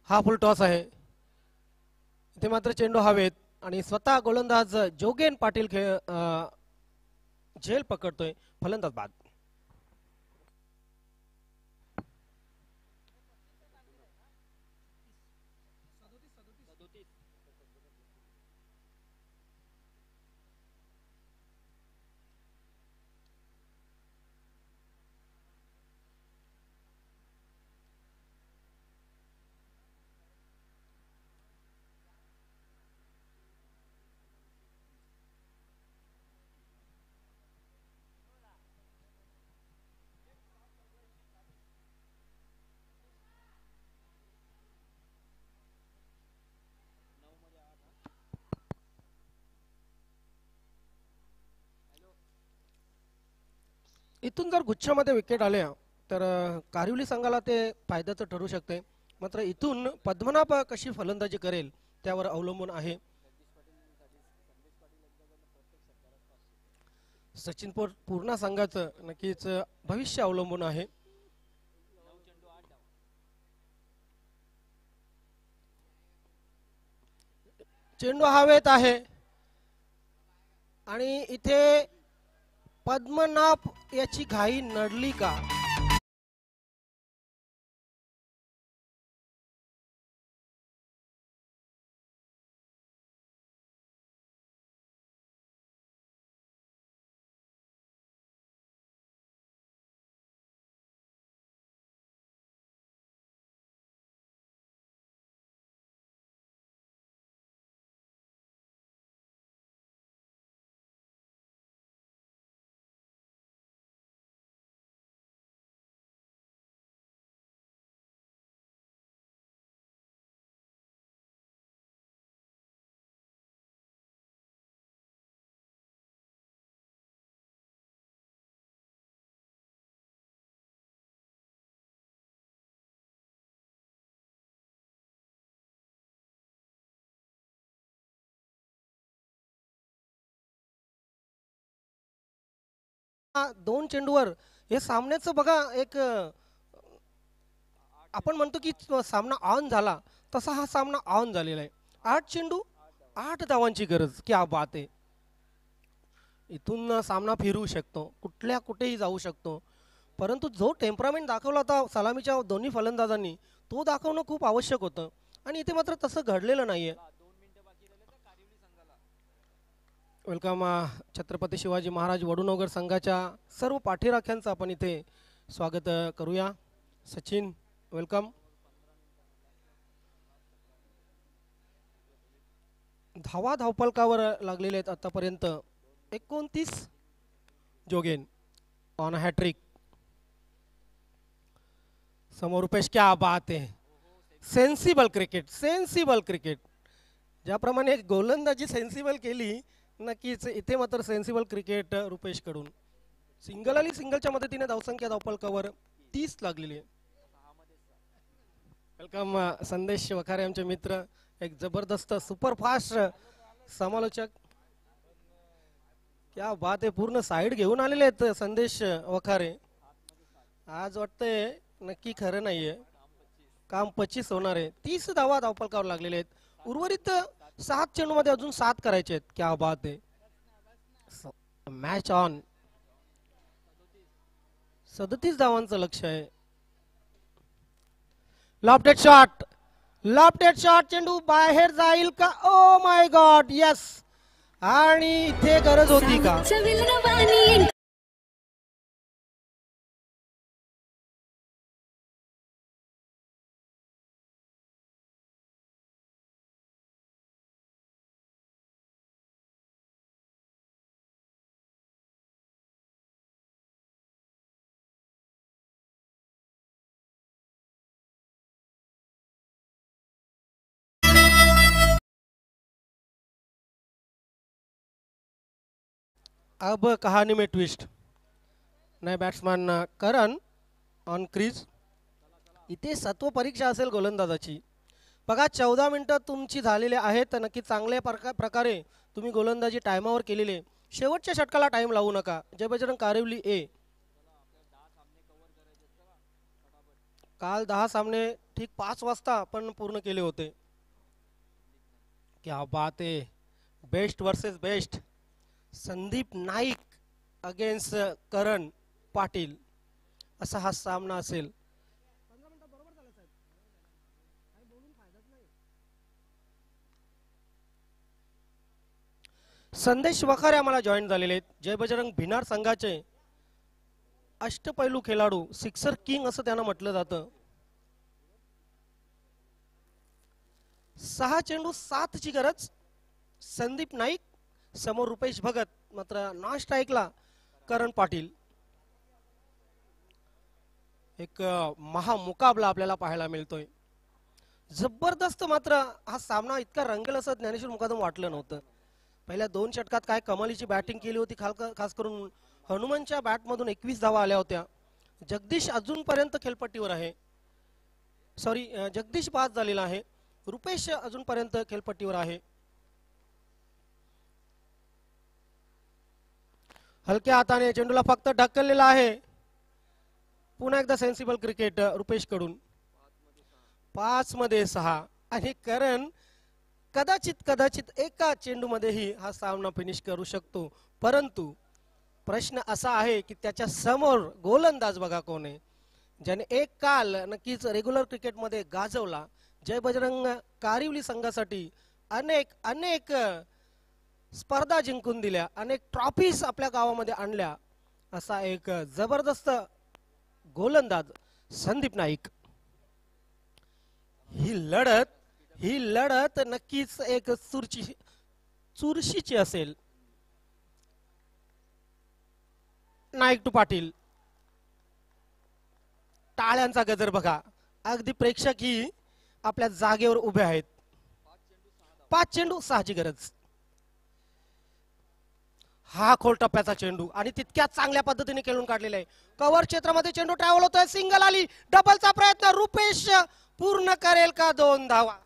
हा फुल टॉस आहे. इथे मात्र चेंडू हवेत आणि स्वतः गोलंदाज जोगेन पाटील झेल पकडतोय. फलंदाज बाद. इथून जर गुच्छामध्ये विकेट आल्या तर कारिवली संघाला ते फायद्याचं ठरू शकते. मात्र इथून पद्मनाभ कशी फलंदाजी करेल त्यावर अवलंबून आहे. सचिन पूर्ण संघाचं नक्कीच भविष्य अवलंबून आहे. चेंडू हवेत आहे आणि इथे पद्मनाभ याची घाई नडली का? दोन चेंडूवर हे सामन्याचं बघा एक आपण म्हणतो की सामना ऑन झाला, तसा हा सामना ऑन झालेला आहे. 8 चेंडू 8 धावांची गरज. क्या बात आहे. इथून सामना फिरू शकतो, कुठल्या कुठेही जाऊ शकतो. परंतु जो टेम्परामेंट दाखवला होता सलामीच्या दोन्ही फलंदाजांनी, तो दाखवणं खूप आवश्यक होतं आणि इथे मात्र तसं घडलेलं नाहीये. वेलकम छत्रपती शिवाजी महाराज वडूनगर संघाच्या सर्व पाठीराख्यांचं आपण इथे स्वागत करूया. सचिन वेलकम. धावा धावपलकावर लागलेले आहेत आतापर्यंत 29. Jogen on hattrick. समोर रुपेश. क्या बात आहे. Sensible cricket, sensible cricket. ज्याप्रमाणे गोलंदाजी सेन्सिबल केली, नक्कीच इथे मात्र सेन्सिबल क्रिकेट रुपेश कडून. सिंगल आणि सिंगलच्या मदतीने धावसंख्या धावपलकावर 30 लागलेली आहे. वेलकम संदेश वखारे आमचे मित्र, एक जबरदस्त सुपरफास्ट समालोचक. क्या बात आहे. पूर्ण साईड घेऊन आलेले आहेत संदेश वखारे. आज वाटतंय नक्की खरं नाहीये, काम 25 होणार आहे. 30 धावा धावपलकावर लागलेले आहेत. उर्वरित 7 चेंडू मध्ये अजून 7 करायचे आहेत. क्या बात आहे. Match on. 37 धावांचं लक्ष आहे. Lofted shot, lofted shot. चेंडू बाहेर जाईल का? Oh my God, yes. आणि इथे गरज होती का? अब कहानी में ट्विस्ट. नए बॅट्समॅन करण ऑन क्रीज. इथे सत्व परीक्षा असेल गोलंदाजाची. बघा 14 मिनिटं तुमची झालेली आहेत. नक्की चांगल्या प्रकारे तुम्ही गोलंदाजी टायमावर केलेली. शेवटच्या षटकाला टाइम लावू नका. जय बजरंग कारिवली ए. काल 10 सामने ठीक 5 वाजता आपण पूर्ण केले होते. क्या बात आहे. Best versus best. Sandeep Naik against Karan Patil असा हा सामना असेल. संदेश वखारे आम्हाला जॉईन झालेले आहेत. जय बजरंग भिनार संघाचे अष्टपैलू खेळाडू, सिक्सर किंग असं त्यांना म्हटलं जातं. 6 चेंडू 7 ची गरज. संदीप नाईक समोर रुपेश भगत, मात्र नॉन स्ट्राईकला करण पाटील. एक महामुकाबला आपल्याला पाहायला मिळतोय. जबरदस्त. मात्र हा सामना इतका रंगेल असं ज्ञानेश्वर मुकादम वाटलं नव्हतं. पहिल्या 2 षटकात काय कमालीची बॅटिंग केली होती. खास करून हनुमानच्या बॅटमधून 21 धावा आल्या होत्या. जगदीश अजूनपर्यंत खेळपट्टीवर आहे. सॉरी, जगदीश बाद झालेला आहे. रुपेश अजूनपर्यंत खेळपट्टीवर आहे. हलक्या हाताने चेंडूला फक्त ढकललेला आहे. पुन्हा एकदा सेन्सिबल क्रिकेट रुपेश कडून. 5 मध्ये 6 आणि करण कदाचित एका चेंडू मध्येही हा सामना फिनिश करू शकतो. परंतु प्रश्न असा आहे की त्याच्या समोर गोलंदाज बघा कोण आहे, ज्याने एक काल नक्कीच रेग्युलर क्रिकेटमध्ये गाजवला. जय बजरंग कारिवली संघासाठी अनेक अनेक स्पर्धा जिंकून दिल्या, अनेक ट्रॉफीज आपल्या गावामध्ये आणल्या, असा एक जबरदस्त गोलंदाज संदीप नाईक. ही लढत नक्कीच एक चुरशीची असेल. नाईक टू पाटील, टाळ्यांचा गजर बघा. अगदी प्रेक्षक ही आपल्या जागेवर उभे आहेत. 5 चेंडू 6ची गरज. हा खोल टप्प्याचा चेंडू आणि तितक्याच चांगल्या पद्धतीने खेळून काढलेला आहे. कव्हर क्षेत्रामध्ये चेंडू ट्रॅव्हल होतोय. सिंगल आली. डबलचा प्रयत्न. रुपेश पूर्ण करेल का 2 धावा?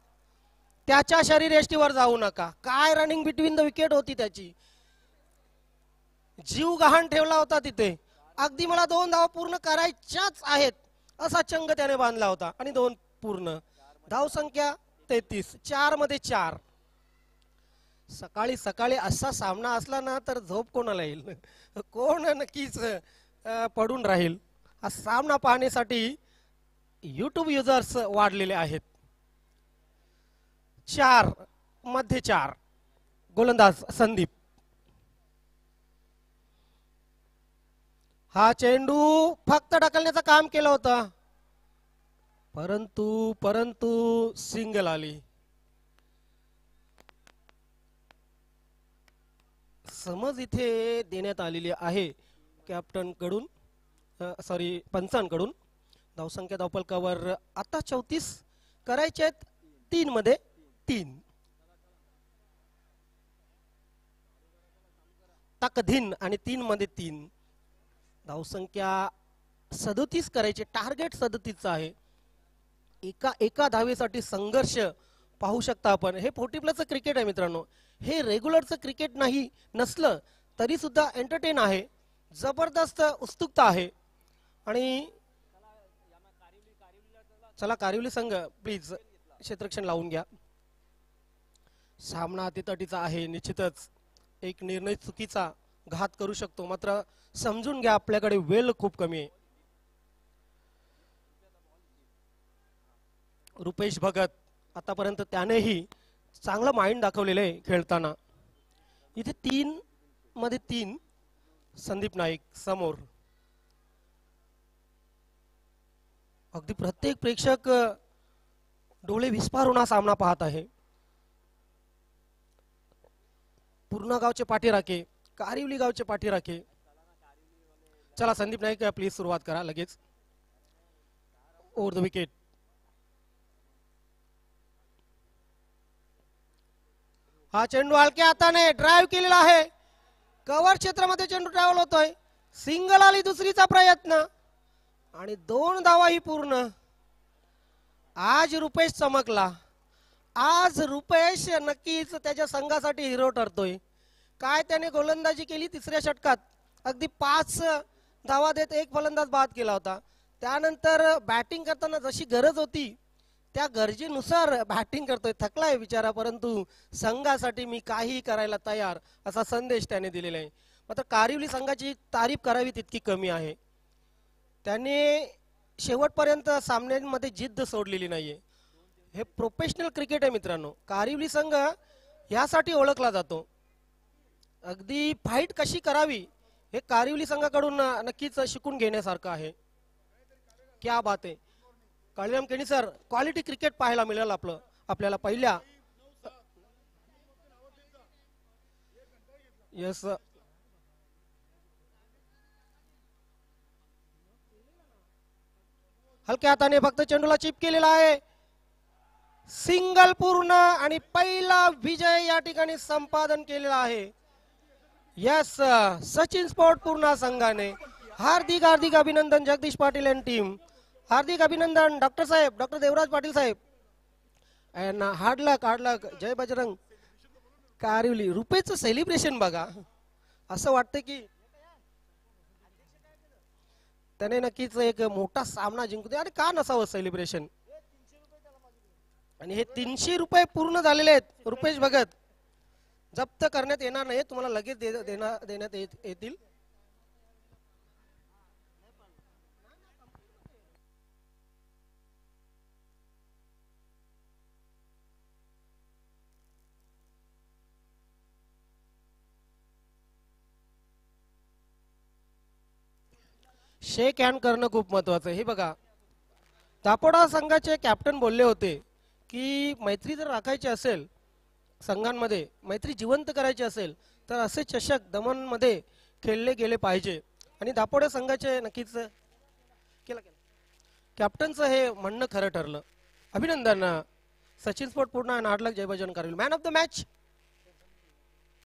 त्याच्या शरीर यष्टीवर जाऊ नका. काय रनिंग बिटवीन द विकेट होती त्याची. जीव गहाण ठेवला होता तिथे. अगदी मला 2 धावा पूर्ण करायच्याच आहेत असा चंग त्याने बांधला होता आणि 2 पूर्ण. धाव संख्या 33. 4 मध्ये 4. सकाळी सकाळी असा सामना असला ना तर झोप कोणाला येईल? कोण नक्कीच पडून राहील. हा सामना पाहण्यासाठी YouTube युजर्स वाढलेले आहेत. 4 मध्ये 4. गोलंदाज संदीप. हा चेंडू फक्त ढकलण्याचं काम केलं होतं, परंतु सिंगल आली. समज इथे देण्यात आलेली आहे कॅप्टन कडून, पंचांकडून. धावसंख्या धावफलकावर आता 34 करायचे आहेत. 3 मध्ये 3. तकधीन आणि 3 मध्ये 3. धावसंख्या 37 करायचे. टार्गेट 37 आहे. एका धावेसाठी संघर्ष पाहू शकता आपण. हे 40+ क्रिकेट आहे मित्रांनो. हे रेग्युलरचं क्रिकेट नाही नसलं तरी सुद्धा एंटरटेन आहे. जबरदस्त उत्सुकता आहे. आणि चला कारिवली संघ प्लीज क्षेत्ररक्षण लावून घ्या. सामना अतितटीचा आहे. निश्चितच एक निर्णय चुकीचा घात करू शकतो, मात्र समजून घ्या आपल्याकडे वेळ खूप कमी आहे. रुपेश भगत आतापर्यंत त्यानेही चांगलं माइंड दाखवलेलं आहे खेळताना. इथे 3 मध्ये 3. संदीप नाईक समोर. अगदी प्रत्येक प्रेक्षक डोळे विस्फारून हा सामना पाहत आहे. पूर्ण गावचे पाठीराखे, कारिवली गावचे पाठीराखे. चला संदीप नाईक प्लीज सुरुवात करा लगेच. Over the wicket. हा चेंडू हलक्या हाताने ड्राईव्ह केलेला आहे. कव्हर क्षेत्रामध्ये चेंडू ट्रॅव्हल होतोय. सिंगल आली. दुसरीचा प्रयत्न आणि 2 धावा ही पूर्ण. आज रुपेश चमकला. आज रुपेश नक्कीच त्याच्या संघासाठी हिरो ठरतोय. काय त्याने गोलंदाजी केली 3ऱ्या षटकात. अगदी 5 धावा देत 1 फलंदाज बाद केला होता. त्यानंतर बॅटिंग करताना जशी गरज होती त्या गरजेनुसार बॅटिंग करतोय. थकलाय बिचारा, परंतु संघासाठी मी काही करायला तयार असा संदेश त्याने दिलेला आहे. मात्र कारिवली संघाची तारीफ करावी तितकी कमी आहे. त्याने शेवटपर्यंत सामन्यांमध्ये जिद्द सोडलेली नाहीये. हे प्रोफेशनल क्रिकेट आहे मित्रांनो. कारिवली संघ यासाठी ओळखला जातो. अगदी फाईट कशी करावी हे कारिवली संघाकडून नक्कीच शिकून घेण्यासारखं आहे. क्या बात आहे. काळीराम केणी सर, क्वालिटी क्रिकेट पाहायला मिळेल आपल्याला पहिल्या. यस हलक्या हाताने फक्त चेंडूला चिप केलेला आहे. सिंगल पूर्ण आणि पहिला विजय या ठिकाणी संपादन केलेला आहे. यस सचिन स्पोर्ट पूर्णा संघाने. हार्दिक हार्दिक अभिनंदन जगदीश पाटील अँड टीम. हार्दिक अभिनंदन डॉक्टर साहेब, डॉक्टर देवराज पाटील साहेब. And hard luck. जय बजरंग कारिवली. रुपेचं सेलिब्रेशन बघा. असं वाटतं की त्याने नक्कीच एक मोठा सामना जिंकू दे. आणि का नसावं सेलिब्रेशन. आणि हे 300 रुपये पूर्ण झालेले आहेत. रुपेश भगत जप्त करण्यात येणार नाही, तुम्हाला लगेच देण्यात येतील. शेक हँड करणं खूप महत्वाचं आहे. हे बघा, दापोडा संघाचे कॅप्टन बोलले होते की मैत्री जर राखायची असेल, संघांमध्ये मैत्री जिवंत करायची असेल तर असे चषक दमनमध्ये खेळले गेले पाहिजे. आणि दापोडा संघाचे नक्कीच केलं कॅप्टनचं हे म्हणणं खरं ठरलं. अभिनंदन. सचिन स्पोर्ट पूर्ण 8 लाख जय बजन करेल. Man of the match